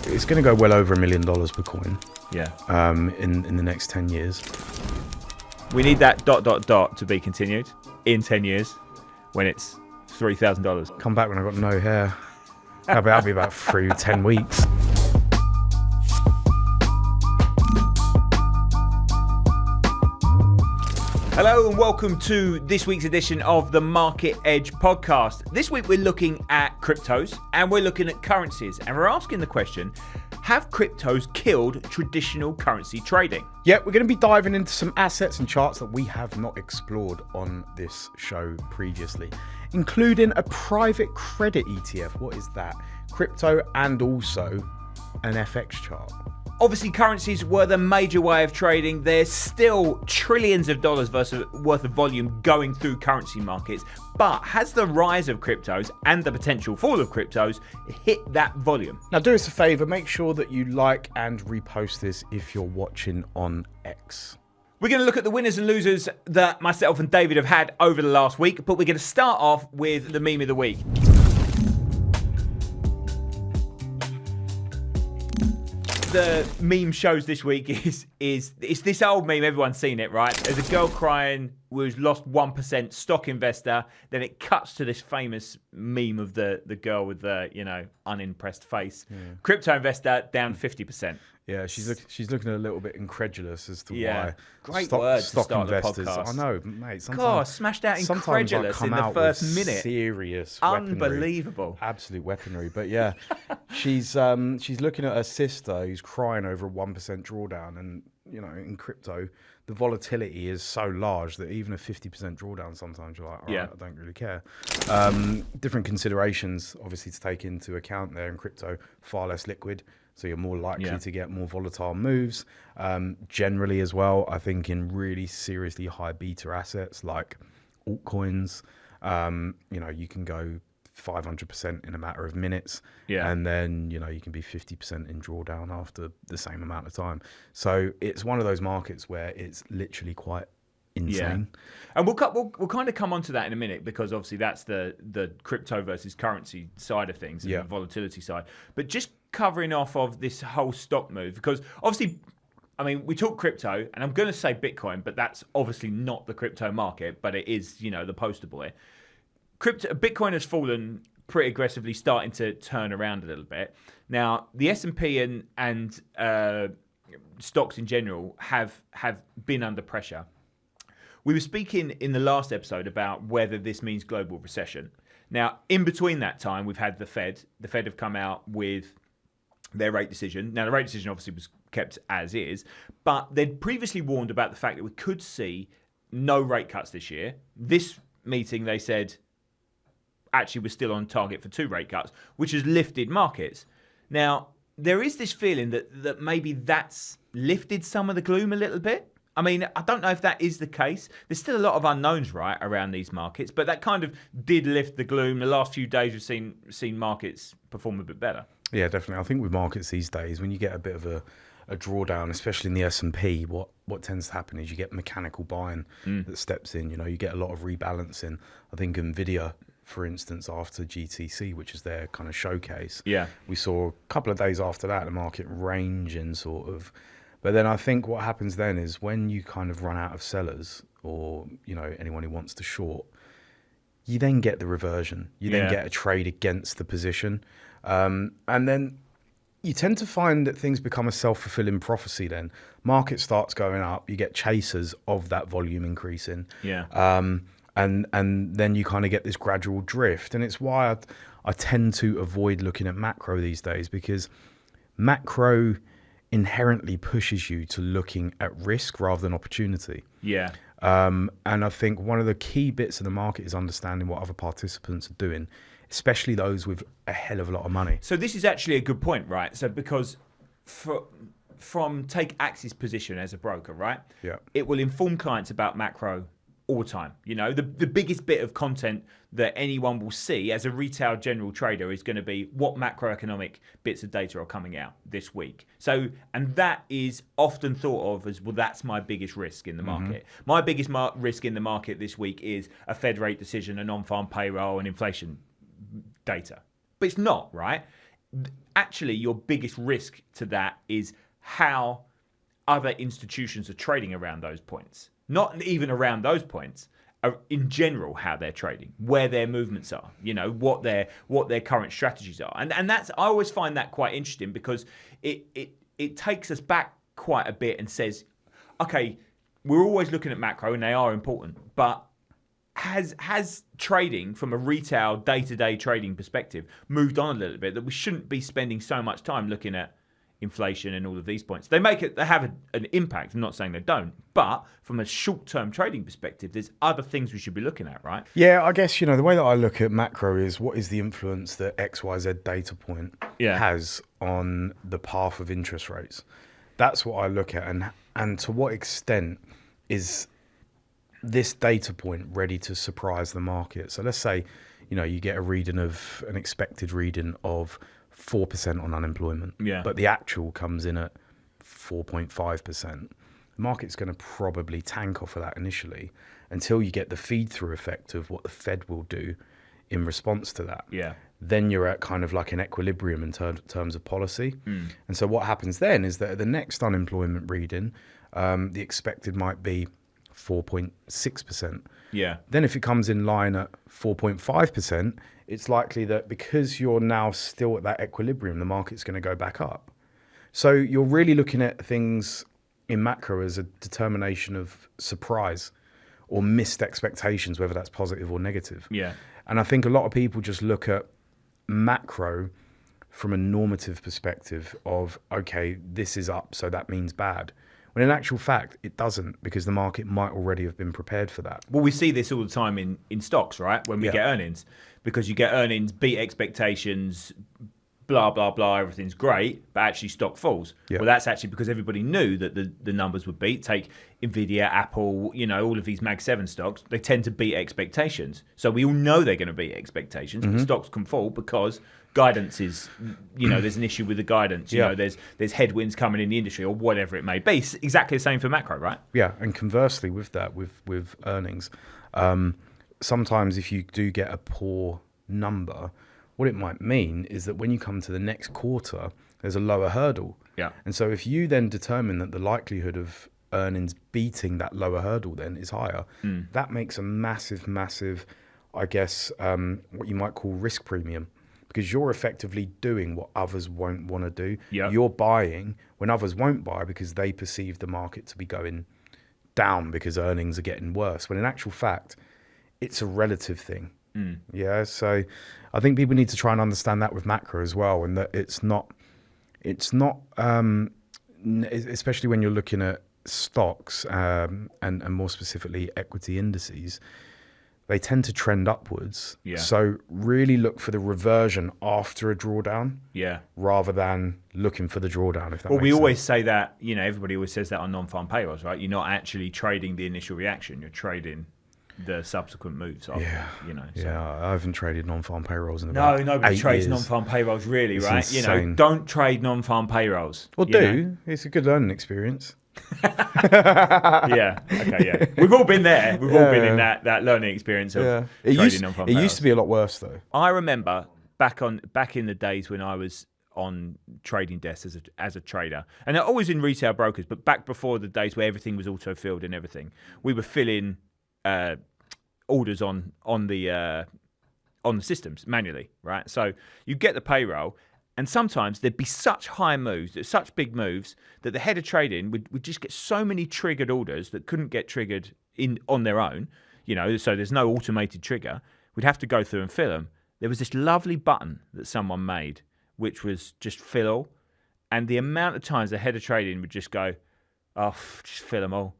it's going to go well over $1 million per coin. Yeah. In the next 10 years. We need that ... to be continued in 10 years when it's $3,000. Come back when I've got no hair. I'll be about 10 weeks. Hello and welcome to this week's edition of the Market Edge podcast. This week we're looking at cryptos and we're looking at currencies and we're asking the question, have cryptos killed traditional currency trading? Yeah, we're going to be diving into some assets and charts that we have not explored on this show previously, including a private credit ETF. What is that? Crypto and also an FX chart. Obviously, currencies were the major way of trading. There's still trillions of dollars worth of volume going through currency markets. But has the rise of cryptos and the potential fall of cryptos hit that volume? Now, do us a favor, make sure that you like and repost this if you're watching on X. We're going to look at the winners and losers that myself and David have had over the last week, but we're going to start off with the meme of the week. The meme shows this week is it's this old meme, everyone's seen it, right? There's a girl crying who's lost 1%, stock investor, then it cuts to this famous meme of the girl with the, unimpressed face. Yeah. Crypto investor down 50%. Yeah, she's looking a little bit incredulous as to why. Great stock investors. The podcast. I know, mate. God, smashed out incredulous in the first minute. Serious, unbelievable, weaponry, absolute weaponry. But yeah, she's looking at her sister who's crying over a 1% drawdown, and in crypto, the volatility is so large that even a 50% drawdown, sometimes you're like, all right, I don't really care. Different considerations, obviously, to take into account there in crypto. Far less liquid. So you're more likely to get more volatile moves. Generally as well, I think in really seriously high beta assets like altcoins, you can go 500% in a matter of minutes. Yeah. And then, you can be 50% in drawdown after the same amount of time. So it's one of those markets where it's literally quite insane. Yeah. And we'll kind of come on to that in a minute, because obviously that's the crypto versus currency side of things and the volatility side. But just covering off of this whole stock move, because obviously, we talk crypto, and I'm going to say Bitcoin, but that's obviously not the crypto market, but it is, the poster boy. Bitcoin has fallen pretty aggressively, starting to turn around a little bit. Now, the S&P and stocks in general have been under pressure. We were speaking in the last episode about whether this means global recession. Now, in between that time, we've had the Fed. The Fed have come out with their rate decision. Now, the rate decision obviously was kept as is, but they'd previously warned about the fact that we could see no rate cuts this year. This meeting, they said, actually we're still on target for 2 rate cuts, which has lifted markets. Now, there is this feeling that maybe that's lifted some of the gloom a little bit. I don't know if that is the case. There's still a lot of unknowns, right, around these markets, but that kind of did lift the gloom. The last few days we've seen markets perform a bit better. Yeah, definitely. I think with markets these days, when you get a bit of a drawdown, especially in the S&P, what tends to happen is you get mechanical buying that steps in. You get a lot of rebalancing. I think Nvidia, for instance, after GTC, which is their kind of showcase, we saw a couple of days after that, the market ranging sort of. But then I think what happens then is when you kind of run out of sellers or, anyone who wants to short, you then get the reversion. You then get a trade against the position. And then you tend to find that things become a self-fulfilling prophecy then. Market starts going up, you get chasers of that volume increasing. And then you kind of get this gradual drift. And it's why I tend to avoid looking at macro these days, because macro inherently pushes you to looking at risk rather than opportunity. And I think one of the key bits of the market is understanding what other participants are doing, especially those with a hell of a lot of money. So this is actually a good point, right? So because from take Axi's position as a broker, right? It will inform clients about macro all the time. The biggest bit of content that anyone will see as a retail general trader is going to be what macroeconomic bits of data are coming out this week. So, and that is often thought of as, well, that's my biggest risk in the market. My biggest risk in the market this week is a Fed rate decision, a non-farm payroll, and inflation data. But it's not, right? actually your biggest risk to that is how other institutions are trading around those points. Not even around those points, in general, how they're trading, where their movements are, what their current strategies are. And that's, I always find that quite interesting, because it takes us back quite a bit and says, okay, we're always looking at macro and they are important, but has trading from a retail day-to-day trading perspective moved on a little bit, that we shouldn't be spending so much time looking at inflation and all of these points? They have an impact. I'm not saying they don't, but from a short-term trading perspective, there's other things we should be looking at, right? Yeah, I guess, the way that I look at macro is, what is the influence that XYZ data point has on the path of interest rates? That's what I look at, and to what extent is this data point ready to surprise the market? So let's say, you get an expected reading of 4% on unemployment, but the actual comes in at 4.5%. The market's going to probably tank off of that initially until you get the feed-through effect of what the Fed will do in response to that. Then you're at kind of like an equilibrium in terms of policy. And so what happens then is that at the next unemployment reading, the expected might be 4.6%. Then if it comes in line at 4.5%, it's likely that because you're now still at that equilibrium, the market's going to go back up. So you're really looking at things in macro as a determination of surprise or missed expectations, whether that's positive or negative. And I think a lot of people just look at macro from a normative perspective of, okay, this is up, so that means bad. When in actual fact, it doesn't, because the market might already have been prepared for that. Well, we see this all the time in stocks, right? When we get earnings, because you get earnings, beat expectations, blah, blah, blah, everything's great, but actually stock falls. Well, that's actually because everybody knew that the numbers would beat. Take Nvidia, Apple, all of these Mag 7 stocks, they tend to beat expectations. So we all know they're going to beat expectations, but stocks can fall because guidance is, there's an issue with the guidance. There's headwinds coming in the industry or whatever it may be. It's exactly the same for macro, right? Yeah, and conversely with that, with earnings, sometimes if you do get a poor number, what it might mean is that when you come to the next quarter, there's a lower hurdle. And so if you then determine that the likelihood of earnings beating that lower hurdle then is higher, that makes a massive, I guess, what you might call risk premium. Because you're effectively doing what others won't want to do. You're buying when others won't buy because they perceive the market to be going down because earnings are getting worse. When in actual fact, it's a relative thing. So I think people need to try and understand that with macro as well, and that it's not, especially when you're looking at stocks and more specifically equity indices, they tend to trend upwards. So really look for the reversion after a drawdown rather than looking for the drawdown, if that makes sense. We always say that, everybody always says that on non-farm payrolls, right? You're not actually trading the initial reaction, you're trading the subsequent moves. After, I haven't traded non-farm payrolls in about nobody 8 trades years. non-farm payrolls really, It's right? insane. Don't trade non-farm payrolls. Well, it's a good learning experience. We've all been there. We've all been in that learning experience of trading non-farm payrolls. It used to be a lot worse though. I remember back in the days when I was on trading desks as a trader, and always in retail brokers, but back before the days where everything was auto-filled and everything, we were filling orders on the systems manually, right? So you get the payroll, and sometimes there'd be such high moves, such big moves, that the head of trading would just get so many triggered orders that couldn't get triggered on their own, so there's no automated trigger. We'd have to go through and fill them. There was this lovely button that someone made, which was just fill all, and the amount of times the head of trading would just go, oh, just fill them all.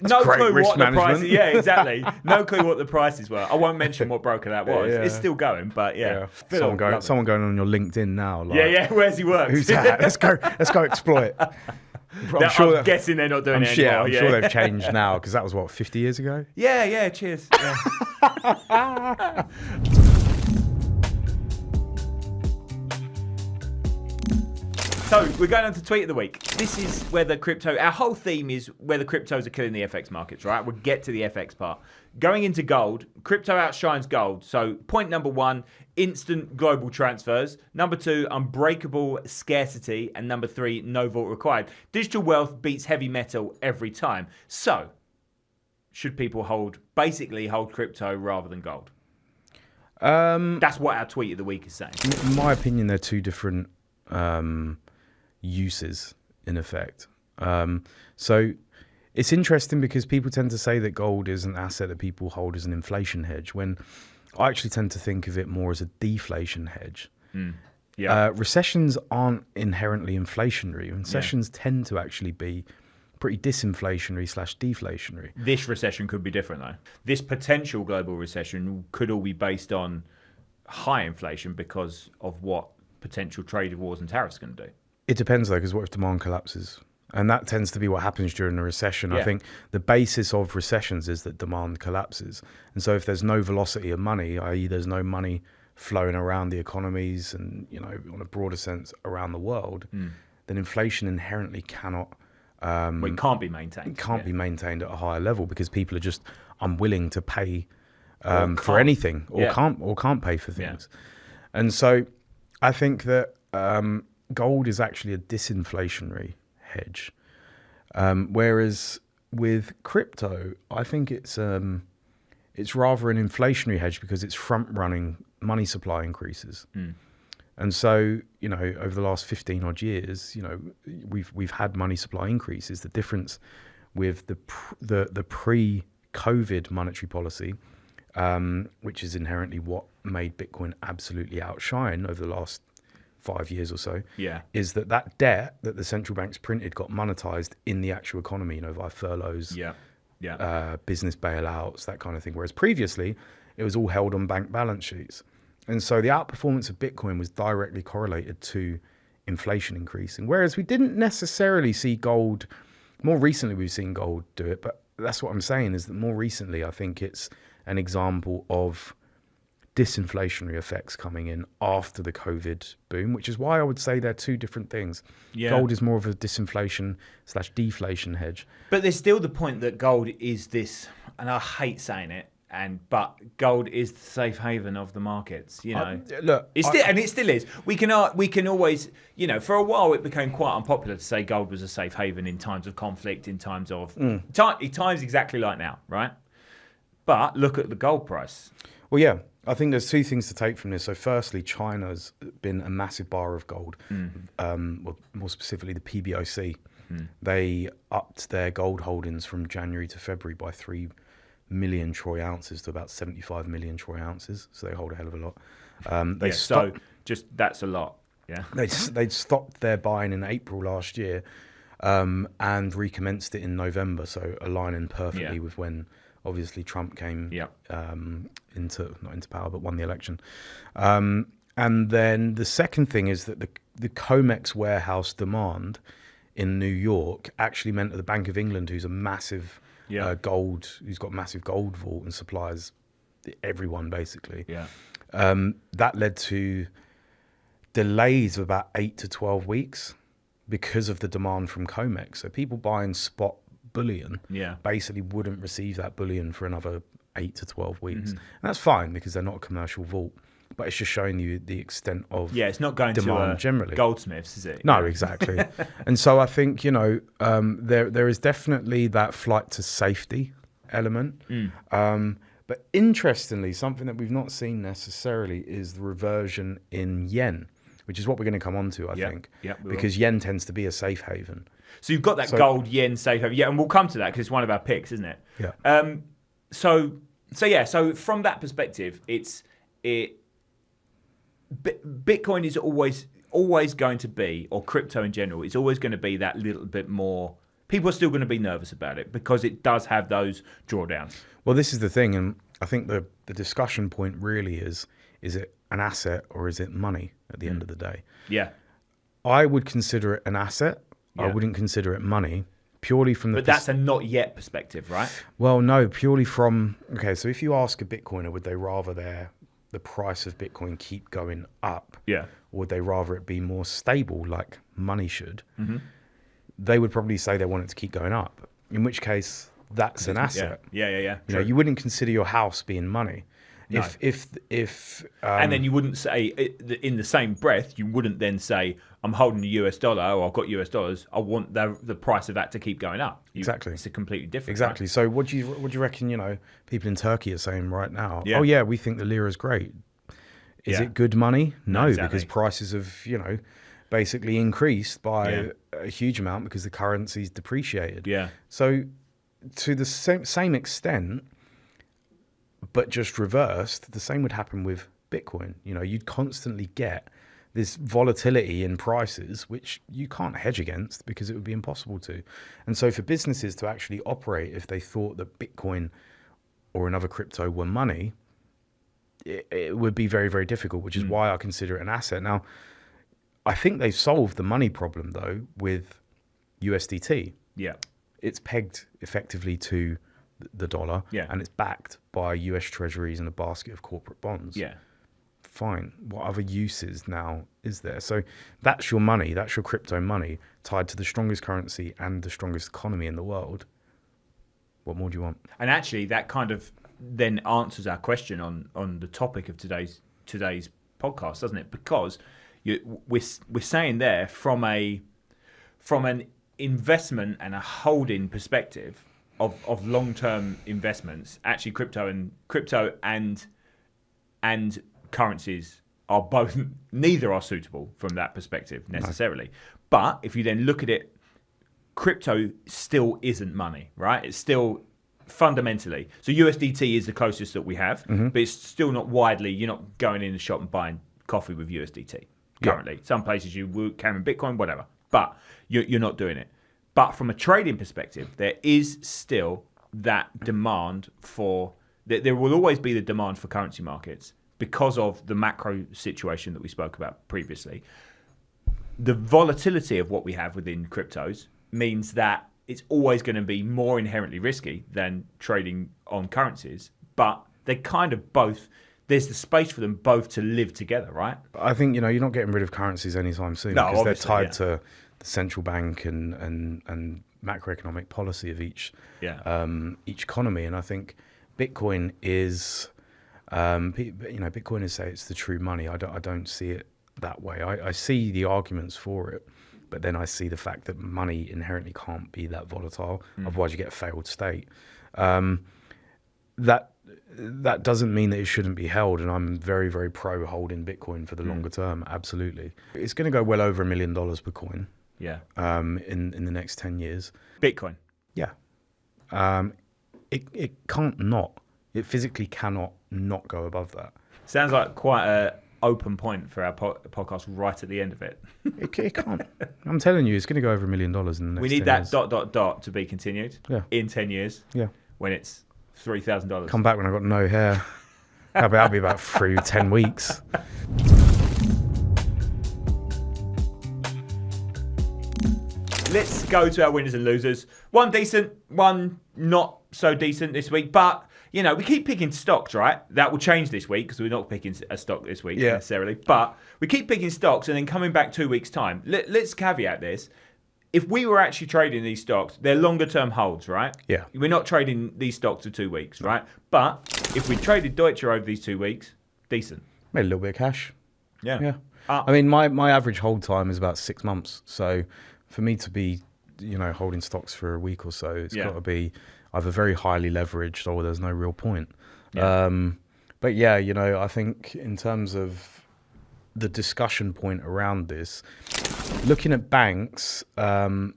That's great clue risk what the management. prices. Yeah, exactly. No clue what the prices were. I won't mention what broker that was. It's still going, but Someone going on your LinkedIn now. Like, where's he worked? Who's that? Let's go exploit. I'm guessing they're not doing it anymore. I'm sure they've changed now, because that was 50 years ago. Cheers. So we're going on to tweet of the week. This is where the crypto, our whole theme is where the cryptos are killing the FX markets, right? We'll get to the FX part. Going into gold, crypto outshines gold. So point number 1, instant global transfers. Number 2, unbreakable scarcity. And number 3, no vault required. Digital wealth beats heavy metal every time. So should people basically hold crypto rather than gold? That's what our tweet of the week is saying. In my opinion, they're two different uses in effect. So it's interesting because people tend to say that gold is an asset that people hold as an inflation hedge, when I actually tend to think of it more as a deflation hedge. Recessions aren't inherently inflationary. Recessions tend to actually be pretty disinflationary / deflationary. This recession could be different though. This potential global recession could all be based on high inflation because of what potential trade wars and tariffs can do. It depends though, because what if demand collapses? And that tends to be what happens during a recession. I think the basis of recessions is that demand collapses. And so if there's no velocity of money, i.e. there's no money flowing around the economies and, on a broader sense around the world, then inflation inherently cannot... it can't be maintained. It can't be maintained at a higher level because people are just unwilling to pay for anything or can't pay for things. And so I think that gold is actually a disinflationary hedge, whereas with crypto, I think it's rather an inflationary hedge because it's front running money supply increases. And so, over the last 15 odd years, we've had money supply increases. The difference with the pre-COVID monetary policy, which is inherently what made Bitcoin absolutely outshine over the last 5 years or so, is that debt that the central banks printed got monetized in the actual economy, via furloughs, business bailouts, that kind of thing. Whereas previously, it was all held on bank balance sheets. And so the outperformance of Bitcoin was directly correlated to inflation increasing. Whereas we didn't necessarily see gold, more recently we've seen gold do it, but that's what I'm saying is that more recently I think it's an example of disinflationary effects coming in after the COVID boom, which is why I would say they're two different things. Gold is more of a disinflation / deflation hedge. But there's still the point that gold is this, and I hate saying it, but gold is the safe haven of the markets. Look, it still is. We can always, for a while it became quite unpopular to say gold was a safe haven in times of conflict, in times of times exactly like now, right? But look at the gold price. Well, yeah, I think there's two things to take from this. So, firstly, China's been a massive buyer of gold. Well, more specifically, the PBOC. They upped their gold holdings from January to February by 3 million troy ounces to about 75 million troy ounces. So they hold a hell of a lot. That's a lot. Yeah. They'd stopped their buying in April last year and recommenced it in November. So aligning perfectly with when obviously Trump came not into power, but won the election. And then the second thing is that the COMEX warehouse demand in New York actually meant that the Bank of England, who's a massive who's got massive gold vault and supplies everyone basically. That led to delays of about 8 to 12 weeks because of the demand from COMEX. So people buying spot bullion basically wouldn't receive that bullion for another 8 to 12 weeks. And that's fine because they're not a commercial vault. But it's just showing you the extent of it's not going demand to generally. Goldsmiths, is it? No, exactly. And so I think there is definitely that flight to safety element. But interestingly, something that we've not seen necessarily is the reversion in yen, which is what we're going to come on to, I think, because yen tends to be a safe haven. So you've got that gold yen safe haven, and we'll come to that because it's one of our picks, isn't it? So from that perspective, Bitcoin is always going to be, or crypto in general, is always going to be that little bit more. People are still going to be nervous about it because it does have those drawdowns. Well, this is the thing, and I think the discussion point really is it an asset or is it money at the end of the day? I would consider it an asset. I wouldn't consider it money, purely from the... But that's a not yet perspective, right? Well, no, purely from... Okay, so if you ask a Bitcoiner, would they rather the price of Bitcoin keep going up or would they rather it be more stable like money should? They would probably say they want it to keep going up, in which case that's an asset. Yeah. You know, you wouldn't consider your house being money. No. If and then you wouldn't say, in the same breath, you wouldn't then say, I'm holding the US dollar, or I've got US dollars, I want the price of that to keep going up. Exactly. It's a completely different. Exactly. Right? So what do you reckon, you know, people in Turkey are saying right now? Yeah. Oh yeah, we think the lira is great. Is Yeah. it good money? No, exactly. because prices have, you know, basically increased by Yeah. a huge amount because the currency's depreciated. Yeah. So to the same extent, but just reversed, the same would happen with Bitcoin. You know, you'd constantly get this volatility in prices, which you can't hedge against because it would be impossible to. And so for businesses to actually operate, if they thought that Bitcoin or another crypto were money, it would be very, very difficult, which is why I consider it an asset. Now, I think they've solved the money problem, though, with USDT. Yeah. It's pegged effectively to the dollar, Yeah. and it's backed by US treasuries and a basket of corporate bonds. Yeah. Fine. What other uses now is there? So that's your money, that's your crypto money tied to the strongest currency and the strongest economy in the world. What more do you want? And actually, that kind of then answers our question on the topic of today's podcast, doesn't it? Because we're saying there from an investment and a holding perspective of long-term investments, actually crypto and currencies are both, neither are suitable from that perspective necessarily. No. But if you then look at it, crypto still isn't money, right? It's still fundamentally. So USDT is the closest that we have, but it's still not widely, you're not going in the shop and buying coffee with USDT currently. Yeah. Some places you can in Bitcoin, whatever, but you're not doing it. But from a trading perspective, there is still that demand for, there will always be the demand for currency markets because of the macro situation that we spoke about previously. The volatility of what we have within cryptos means that it's always going to be more inherently risky than trading on currencies, but they kind of both, there's the space for them both to live together, right? I think, you know, you're not getting rid of currencies anytime soon because they're tied to the central bank and macroeconomic policy of each economy. And I think Bitcoin is, Bitcoiners say it's the true money. I don't see it that way. I see the arguments for it, but then I see the fact that money inherently can't be that volatile. Otherwise you get a failed state. That doesn't mean that it shouldn't be held, and I'm very, very pro holding Bitcoin for the longer term. Absolutely. It's going to go well over $1 million per coin. Yeah. In the next 10 years. Bitcoin. Yeah. It can't not. It physically cannot not go above that. Sounds like quite a open point for our podcast right at the end of it. It can't. I'm telling you, it's going to go over $1 million in the next 10 years. We need that ... to be continued. Yeah. In 10 years. Yeah. When it's $3,000. Come back when I've got no hair. That'll be about through 10 weeks. Let's go to our winners and losers. One decent, one not so decent this week. But, you know, we keep picking stocks, right? That will change this week because we're not picking a stock this week necessarily. But we keep picking stocks and then coming back 2 weeks' time. Let's caveat this. If we were actually trading these stocks, they're longer term holds, right? Yeah. We're not trading these stocks for 2 weeks, right? But if we traded Deutsche over these 2 weeks, decent. Made a little bit of cash. Yeah. Yeah. I mean, my average hold time is about 6 months. So for me to be, holding stocks for a week or so, it's got to be either very highly leveraged or there's no real point. Yeah. But yeah, I think in terms of the discussion point around this, looking at banks from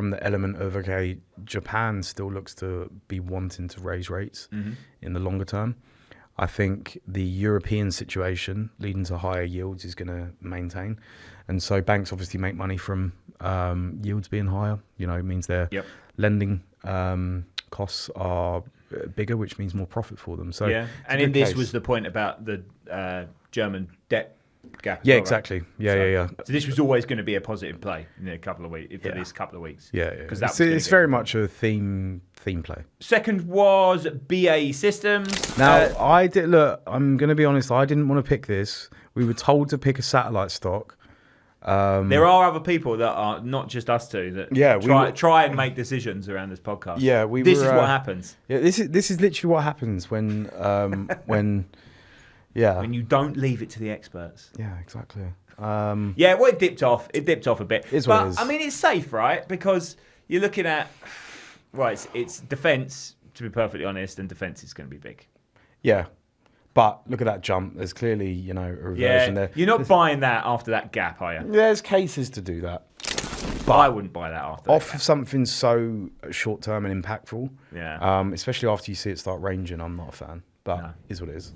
the element of, okay, Japan still looks to be wanting to raise rates in the longer term. I think the European situation leading to higher yields is going to maintain. And so banks obviously make money from yields being higher. It means their lending costs are bigger, which means more profit for them. So yeah, and in this was the point about the German debt gap. Yeah, well, exactly. Right? Yeah. So this was always going to be a positive play in a couple of weeks for this couple of weeks. Yeah. Because It's very much a theme play. Second was BAE Systems. Now, I'm going to be honest. I didn't want to pick this. We were told to pick a satellite stock. There are other people that are not just us two that try and make decisions around this podcast. Yeah, this is what happens. Yeah, this is literally what happens when when you don't leave it to the experts. Yeah, exactly. It dipped off. It dipped off a bit. But I mean, it's safe, right? Because you're looking at it's defense. To be perfectly honest, and defense is going to be big. Yeah. But look at that jump. There's clearly, a reversion there. You're not buying that after that gap, are you? There's cases to do that. But I wouldn't buy that after off of something so short-term and impactful. Yeah. Especially after you see it start ranging, I'm not a fan. But it is what it is.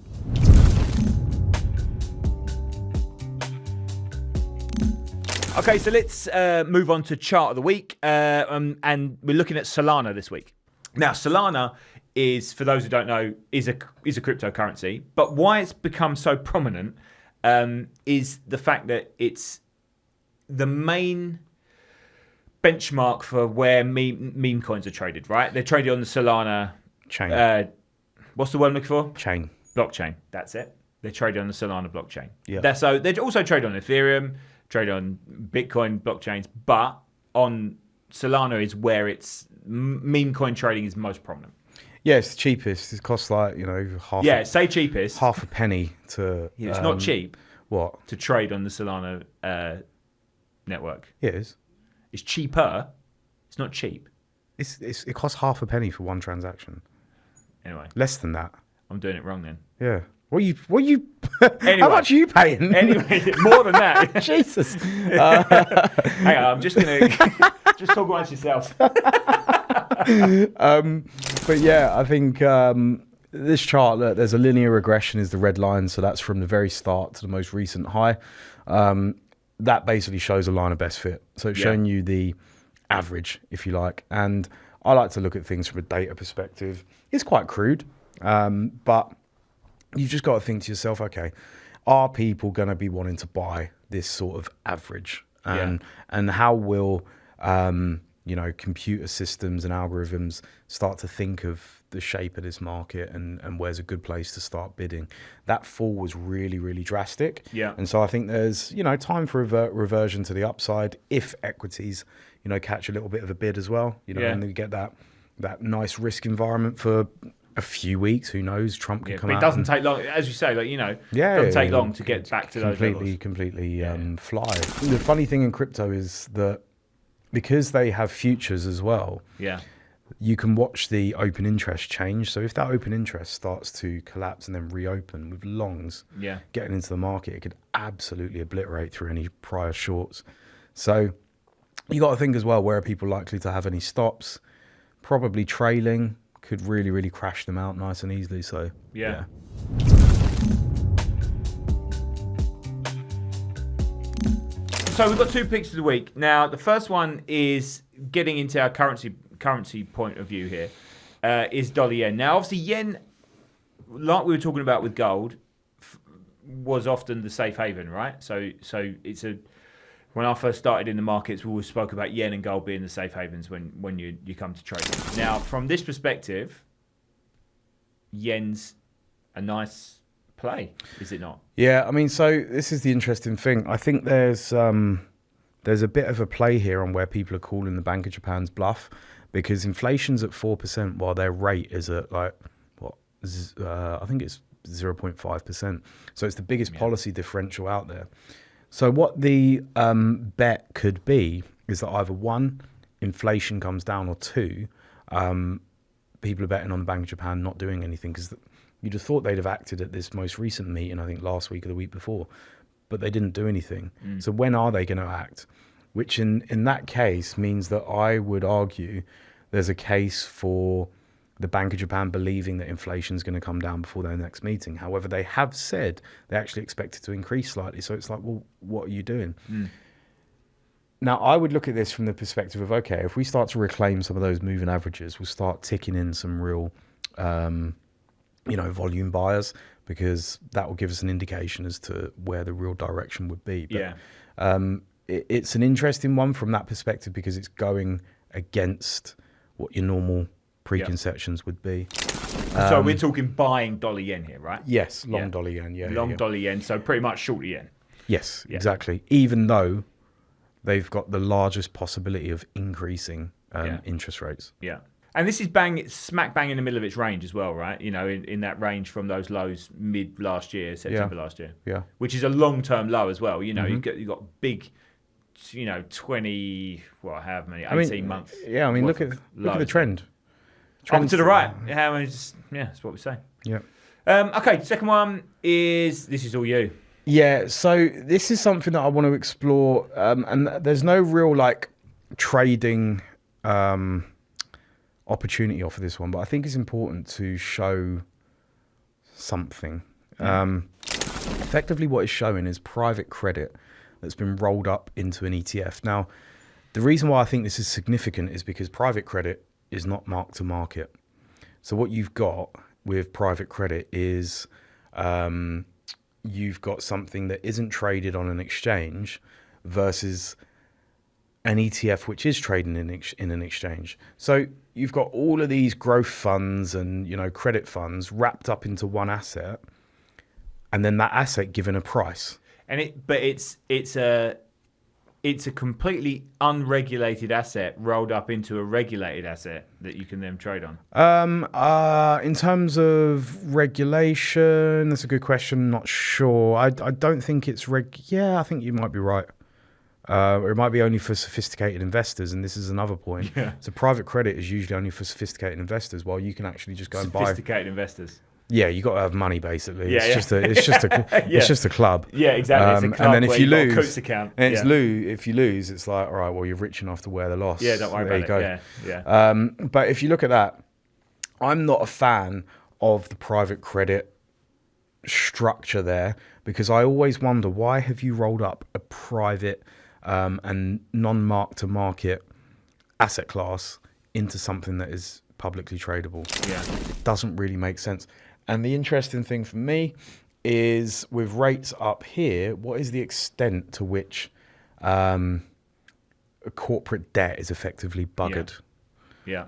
Okay, so let's move on to chart of the week. And we're looking at Solana this week. Now, Solana is, for those who don't know, is a cryptocurrency. But why it's become so prominent is the fact that it's the main benchmark for where meme coins are traded, right? They're traded on the Solana chain. What's the word I'm looking for? Chain. Blockchain. That's it. They're traded on the Solana blockchain. Yeah. So they're also traded on Ethereum, traded on Bitcoin blockchains, but on Solana is where it's meme coin trading is most prominent. Yeah, it's the cheapest. It costs like, half. Yeah, say cheapest. Half a penny to. Yeah, it's not cheap. What? To trade on the Solana network. Yeah, it is. It's cheaper. It's not cheap. It costs half a penny for one transaction. Anyway. Less than that. I'm doing it wrong then. Yeah. What are you anyway, how much are you paying? Anyway, more than that. Jesus. Hang on, I'm just going to just talk amongst yourselves. But yeah, I think this chart, look, there's a linear regression is the red line. So that's from the very start to the most recent high. That basically shows a line of best fit. So it's showing you the average, if you like. And I like to look at things from a data perspective. It's quite crude, but you've just got to think to yourself, okay, are people going to be wanting to buy this sort of average? And how will computer systems and algorithms start to think of the shape of this market and where's a good place to start bidding? That fall was really, really drastic. Yeah. And so I think there's, time for reversion to the upside if equities, catch a little bit of a bid as well, and you get that nice risk environment for a few weeks. Who knows? Trump can come out. It doesn't take long, as you say, it doesn't take long to get back to those levels. Completely fly. The funny thing in crypto is that because they have futures as well, you can watch the open interest change. So if that open interest starts to collapse and then reopen with longs getting into the market, it could absolutely obliterate through any prior shorts. So you got to think as well, where are people likely to have any stops? Probably trailing could really, really crash them out nice and easily. So yeah. So we've got two picks of the week. Now, the first one is getting into our currency point of view here, is dollar yen. Now, obviously, yen, like we were talking about with gold, was often the safe haven, right? So it's when I first started in the markets, we always spoke about yen and gold being the safe havens when you come to trading. Now, from this perspective, yen's a nice play, is it not? Yeah, I mean, so this is the interesting thing. I think there's a bit of a play here on where people are calling the Bank of Japan's bluff, because inflation's at 4% while their rate is at I think it's 0.5%. So it's the biggest policy differential out there. So what the bet could be is that either one, inflation comes down, or two, people are betting on the Bank of Japan not doing anything, because you'd have thought they'd have acted at this most recent meeting, I think last week or the week before, but they didn't do anything. So when are they going to act? Which in that case means that I would argue there's a case for the Bank of Japan believing that inflation is going to come down before their next meeting. However, they have said they actually expect it to increase slightly. So it's like, well, what are you doing? Now, I would look at this from the perspective of, okay, if we start to reclaim some of those moving averages, we'll start ticking in some real volume buyers, because that will give us an indication as to where the real direction would be. But, it's an interesting one from that perspective because it's going against what your normal preconceptions would be. So we're talking buying dollar yen here, right? Yes, long dollar yen. Yeah, long dollar yen. So pretty much short yen. Yes, exactly. Even though they've got the largest possibility of increasing interest rates. Yeah. And this is smack bang in the middle of its range as well, right? In that range from those lows mid last year, September last year. Yeah. Which is a long-term low as well. You've got big, 20, however many, 18 months. Yeah, I mean, look at the trend. Up to the right. That's what we say. Yeah. Okay, second one this is all you. Yeah, so this is something that I want to explore, and there's no real trading opportunity off of this one, but I think it's important to show something. Effectively what it's showing is private credit that's been rolled up into an ETF. Now, the reason why I think this is significant is because private credit is not mark to market. So what you've got with private credit is you've got something that isn't traded on an exchange versus an ETF which is trading in an exchange. So you've got all of these growth funds and credit funds wrapped up into one asset, and then that asset given a price. It's a completely unregulated asset rolled up into a regulated asset that you can then trade on. In terms of regulation, that's a good question. Not sure. I don't think it's Yeah, I think you might be right. Or it might be only for sophisticated investors, and this is another point. Yeah. So private credit is usually only for sophisticated investors, while you can actually just go and buy. Sophisticated investors. Yeah, you got to have money basically. It's just a club. Yeah, exactly. It's a club. And then if you lose, got a Coates account. And if you lose, it's like, all right, well, you're rich enough to wear the loss. Yeah, don't worry there about it. Yeah. But if you look at that, I'm not a fan of the private credit structure there, because I always wonder, why have you rolled up a private and non-mark to market asset class into something that is publicly tradable? Yeah, it doesn't really make sense. And the interesting thing for me is, with rates up here, what is the extent to which corporate debt is effectively buggered? Yeah.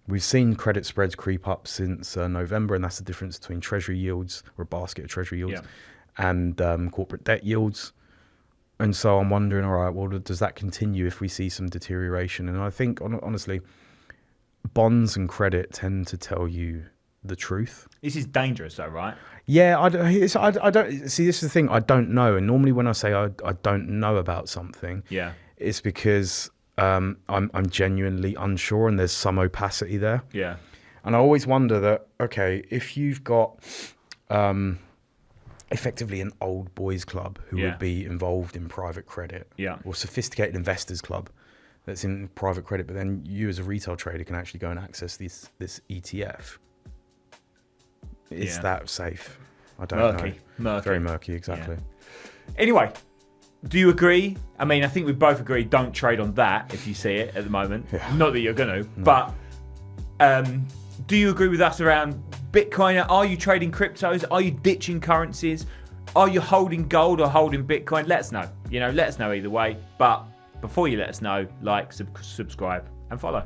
We've seen credit spreads creep up since November, and that's the difference between treasury yields, or a basket of treasury yields, and corporate debt yields. And so I'm wondering, all right, well, does that continue if we see some deterioration? And I think, honestly, bonds and credit tend to tell you the truth. This is dangerous, though, right? Yeah, I don't see. This is the thing. I don't know, and normally when I say I don't know about something, it's because I'm genuinely unsure, and there's some opacity there. Yeah, and I always wonder that, okay, if you've got effectively an old boys club who would be involved in private credit, or sophisticated investors club that's in private credit, but then you as a retail trader can actually go and access this ETF. Is that safe? I don't know. Murky. Very murky, exactly. Yeah. Anyway, do you agree? I mean, I think we both agree, don't trade on that if you see it at the moment. Yeah. Not that you're going to, but do you agree with us around Bitcoin? Are you trading cryptos? Are you ditching currencies? Are you holding gold or holding Bitcoin? Let us know. Let us know either way. But before you let us know, like, subscribe and follow.